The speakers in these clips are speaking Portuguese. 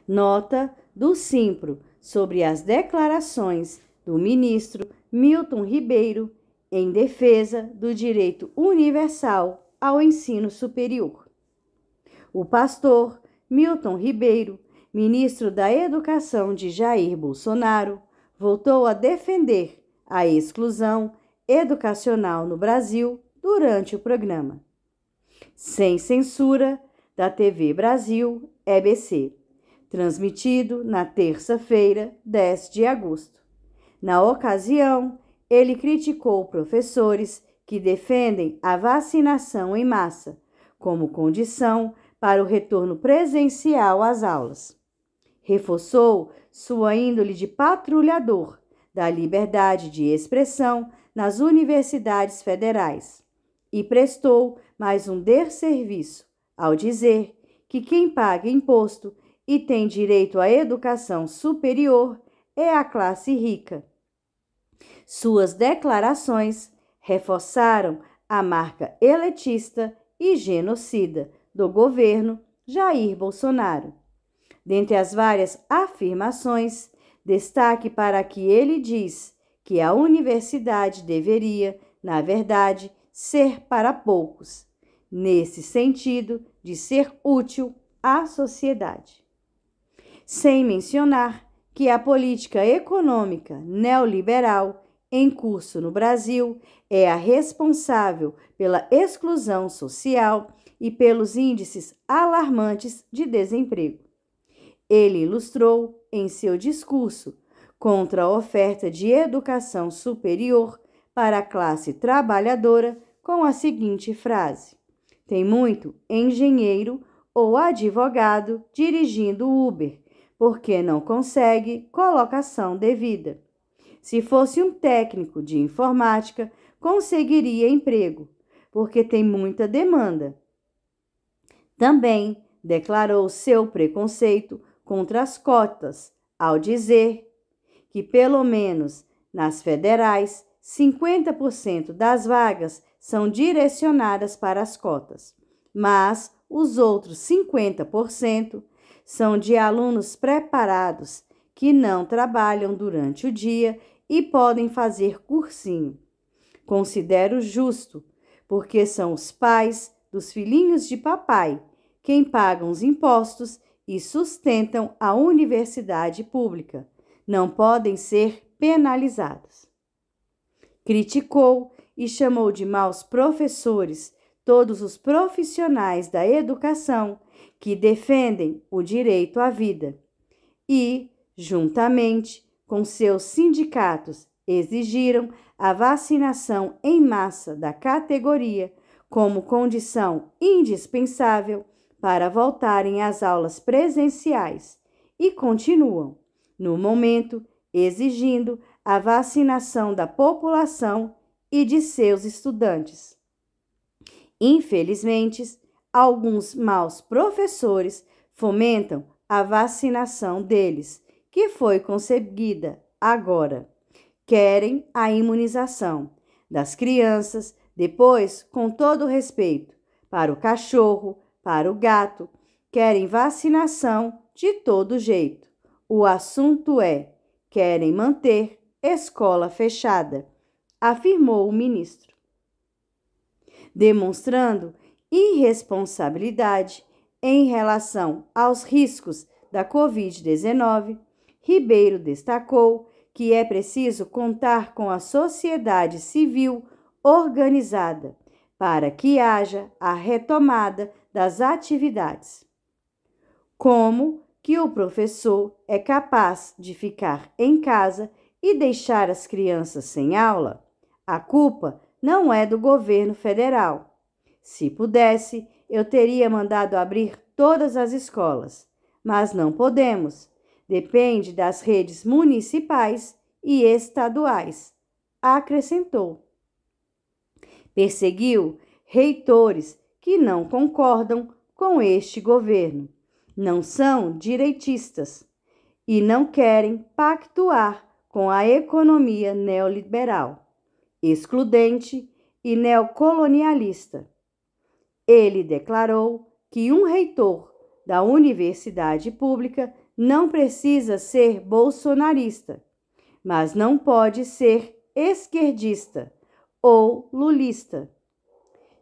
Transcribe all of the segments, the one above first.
Nota do Simpro sobre as declarações do ministro Milton Ribeiro em defesa do direito universal ao ensino superior. O pastor Milton Ribeiro, ministro da Educação de Jair Bolsonaro, voltou a defender a exclusão educacional no Brasil durante o programa Sem Censura da TV Brasil, EBC, transmitido na terça-feira, 10 de agosto. Na ocasião, ele criticou professores que defendem a vacinação em massa como condição para o retorno presencial às aulas. Reforçou sua índole de patrulhador da liberdade de expressão nas universidades federais e prestou mais um desserviço ao dizer que quem paga imposto e tem direito à educação superior é a classe rica. Suas declarações reforçaram a marca elitista e genocida do governo Jair Bolsonaro. Dentre as várias afirmações, destaque para que ele diz que a universidade deveria, na verdade, ser para poucos, nesse sentido de ser útil à sociedade. Sem mencionar que a política econômica neoliberal em curso no Brasil é a responsável pela exclusão social e pelos índices alarmantes de desemprego. Ele ilustrou em seu discurso contra a oferta de educação superior para a classe trabalhadora com a seguinte frase: tem muito engenheiro ou advogado dirigindo Uber, porque não consegue colocação devida. Se fosse um técnico de informática, conseguiria emprego, porque tem muita demanda. Também declarou seu preconceito contra as cotas, ao dizer que, pelo menos nas federais, 50% das vagas são direcionadas para as cotas, mas os outros 50% são de alunos preparados que não trabalham durante o dia e podem fazer cursinho. Considero justo, porque são os pais dos filhinhos de papai quem pagam os impostos e sustentam a universidade pública. Não podem ser penalizados. Criticou e chamou de maus professores todos os profissionais da educação que defendem o direito à vida e, juntamente com seus sindicatos, exigiram a vacinação em massa da categoria como condição indispensável para voltarem às aulas presenciais e continuam, no momento, exigindo a vacinação da população e de seus estudantes. Infelizmente, alguns maus professores fomentam a vacinação deles, que foi conseguida agora. Querem a imunização das crianças, depois, com todo respeito, para o cachorro, para o gato, querem vacinação de todo jeito. O assunto é, querem manter escola fechada, afirmou o ministro. Demonstrando irresponsabilidade em relação aos riscos da Covid-19, Ribeiro destacou que é preciso contar com a sociedade civil organizada para que haja a retomada das atividades. Como que o professor é capaz de ficar em casa e deixar as crianças sem aula? A culpa não é do governo federal. Se pudesse, eu teria mandado abrir todas as escolas, mas não podemos. Depende das redes municipais e estaduais, acrescentou. Perseguiu reitores que não concordam com este governo, não são direitistas e não querem pactuar com a economia neoliberal, excludente e neocolonialista. Ele declarou que um reitor da universidade pública não precisa ser bolsonarista, mas não pode ser esquerdista ou lulista.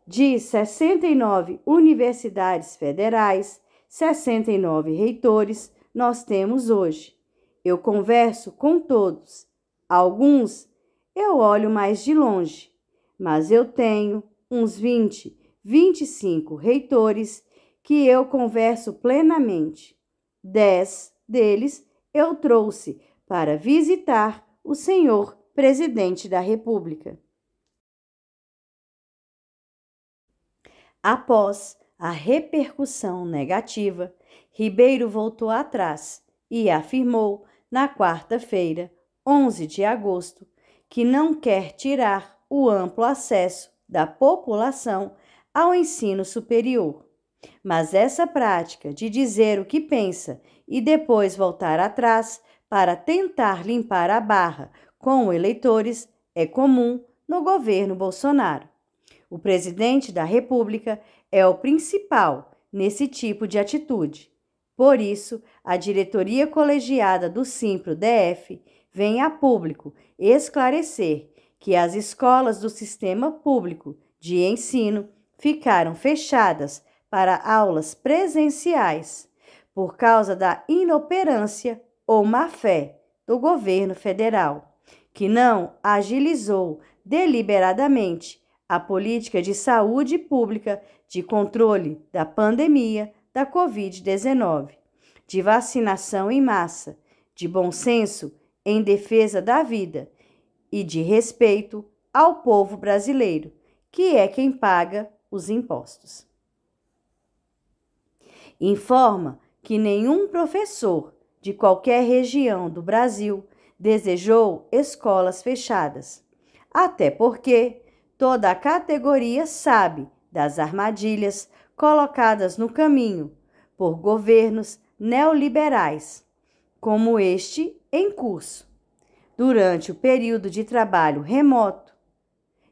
De 69 universidades federais, 69 reitores nós temos hoje. Eu converso com todos. Alguns eu olho mais de longe, mas eu tenho uns 20, 25 reitores que eu converso plenamente. 10 deles eu trouxe para visitar o senhor presidente da República. Após a repercussão negativa, Ribeiro voltou atrás e afirmou na quarta-feira, 11 de agosto, que não quer tirar o amplo acesso da população ao ensino superior. Mas essa prática de dizer o que pensa e depois voltar atrás para tentar limpar a barra com eleitores é comum no governo Bolsonaro. O presidente da República é o principal nesse tipo de atitude. Por isso, a diretoria colegiada do Simpro-DF vem a público esclarecer que as escolas do sistema público de ensino ficaram fechadas para aulas presenciais por causa da inoperância ou má-fé do governo federal, que não agilizou deliberadamente a política de saúde pública de controle da pandemia da Covid-19, de vacinação em massa, de bom senso em defesa da vida e de respeito ao povo brasileiro, que é quem paga os impostos. Informa que nenhum professor de qualquer região do Brasil desejou escolas fechadas, até porque toda a categoria sabe das armadilhas colocadas no caminho por governos neoliberais, como este em curso, durante o período de trabalho remoto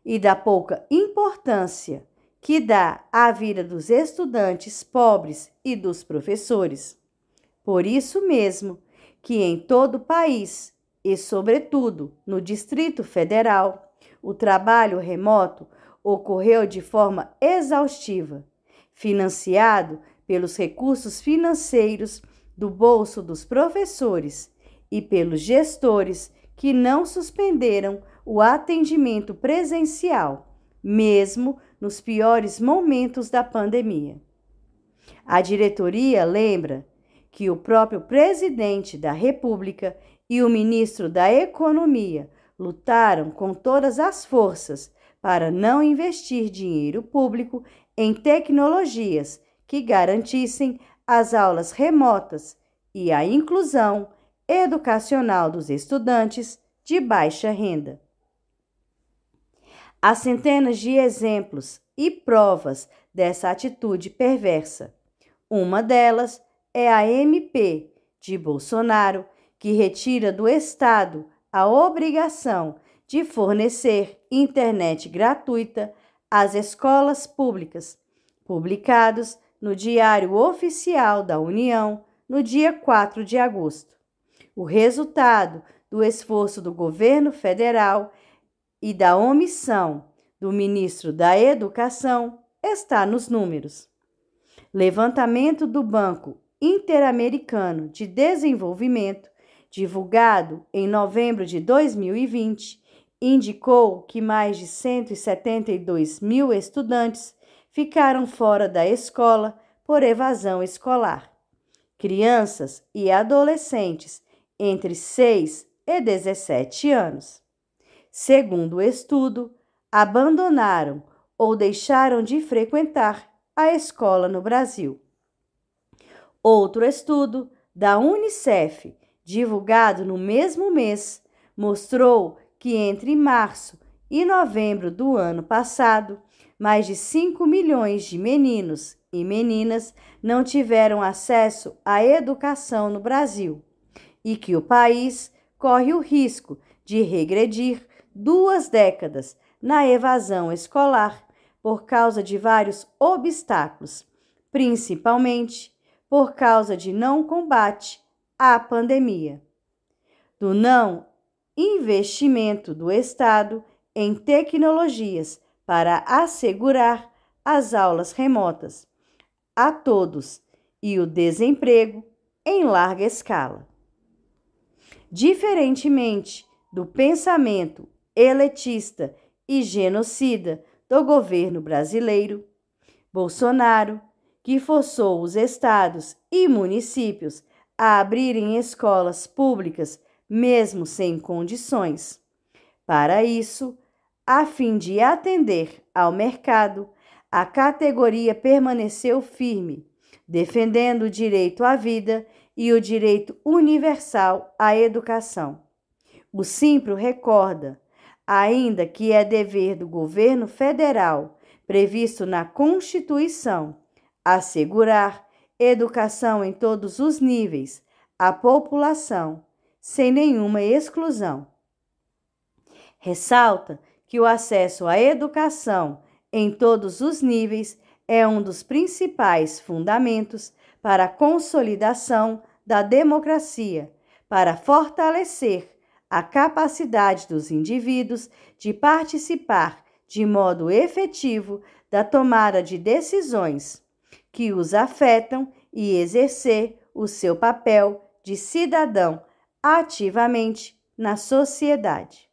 e da pouca importância que dá à vida dos estudantes pobres e dos professores. Por isso mesmo que em todo o país, e sobretudo no Distrito Federal, o trabalho remoto ocorreu de forma exaustiva, financiado pelos recursos financeiros do bolso dos professores e pelos gestores que não suspenderam o atendimento presencial, mesmo nos piores momentos da pandemia. A diretoria lembra que o próprio presidente da República e o ministro da Economia lutaram com todas as forças para não investir dinheiro público em tecnologias que garantissem as aulas remotas e a inclusão educacional dos estudantes de baixa renda. Há centenas de exemplos e provas dessa atitude perversa. Uma delas é a MP de Bolsonaro, que retira do Estado a obrigação de fornecer internet gratuita às escolas públicas, publicados no Diário Oficial da União no dia 4 de agosto. O resultado do esforço do governo federal e da omissão do ministro da Educação está nos números. Levantamento do Banco Interamericano de Desenvolvimento, divulgado em novembro de 2020, indicou que mais de 172 mil estudantes ficaram fora da escola por evasão escolar. Crianças e adolescentes entre 6 e 17 anos. Segundo o estudo, abandonaram ou deixaram de frequentar a escola no Brasil. Outro estudo da UNICEF, divulgado no mesmo mês, mostrou que entre março e novembro do ano passado, mais de 5 milhões de meninos e meninas não tiveram acesso à educação no Brasil e que o país corre o risco de regredir 2 décadas na evasão escolar por causa de vários obstáculos, principalmente por causa de não combate à pandemia, do não investimento do Estado em tecnologias para assegurar as aulas remotas a todos e o desemprego em larga escala. Diferentemente do pensamento elitista e genocida do governo brasileiro, Bolsonaro, que forçou os estados e municípios a abrirem escolas públicas mesmo sem condições. Para isso, a fim de atender ao mercado, a categoria permaneceu firme, defendendo o direito à vida e o direito universal à educação. O Simpro recorda, ainda que é dever do governo federal, previsto na Constituição, assegurar educação em todos os níveis à população, sem nenhuma exclusão. Ressalta que o acesso à educação em todos os níveis é um dos principais fundamentos para a consolidação da democracia, para fortalecer a capacidade dos indivíduos de participar de modo efetivo da tomada de decisões que os afetam e exercer o seu papel de cidadão ativamente na sociedade.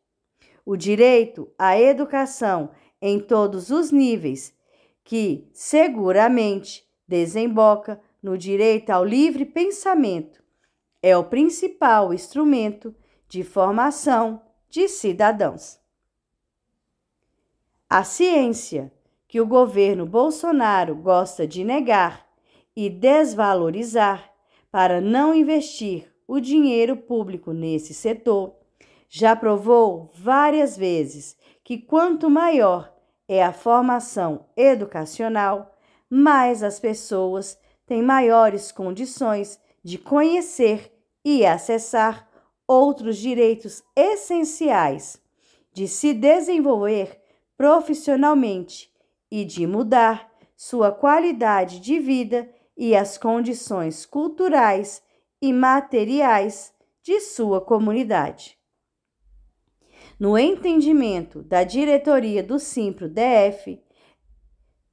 O direito à educação em todos os níveis, que seguramente desemboca no direito ao livre pensamento, é o principal instrumento de formação de cidadãos. A ciência que o governo Bolsonaro gosta de negar e desvalorizar para não investir o dinheiro público nesse setor, já provou várias vezes que quanto maior é a formação educacional, mais as pessoas têm maiores condições de conhecer e acessar outros direitos essenciais, de se desenvolver profissionalmente e de mudar sua qualidade de vida e as condições culturais e materiais de sua comunidade. No entendimento da diretoria do Simpro-DF,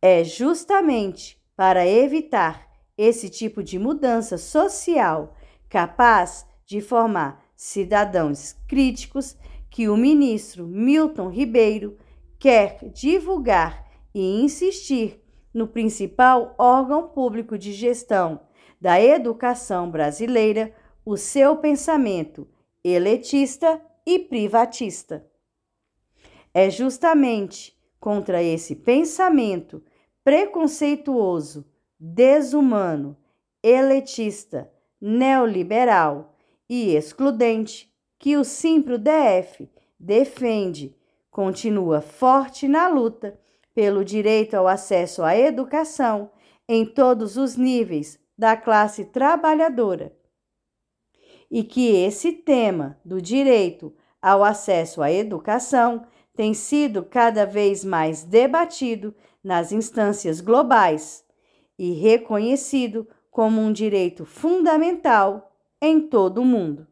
é justamente para evitar esse tipo de mudança social capaz de formar cidadãos críticos que o ministro Milton Ribeiro quer divulgar e insistir no principal órgão público de gestão da educação brasileira o seu pensamento elitista e privatista. É justamente contra esse pensamento preconceituoso, desumano, elitista, neoliberal e excludente que o Simpro-DF defende, continua forte na luta pelo direito ao acesso à educação em todos os níveis da classe trabalhadora. E que esse tema do direito ao acesso à educação tem sido cada vez mais debatido nas instâncias globais e reconhecido como um direito fundamental em todo o mundo.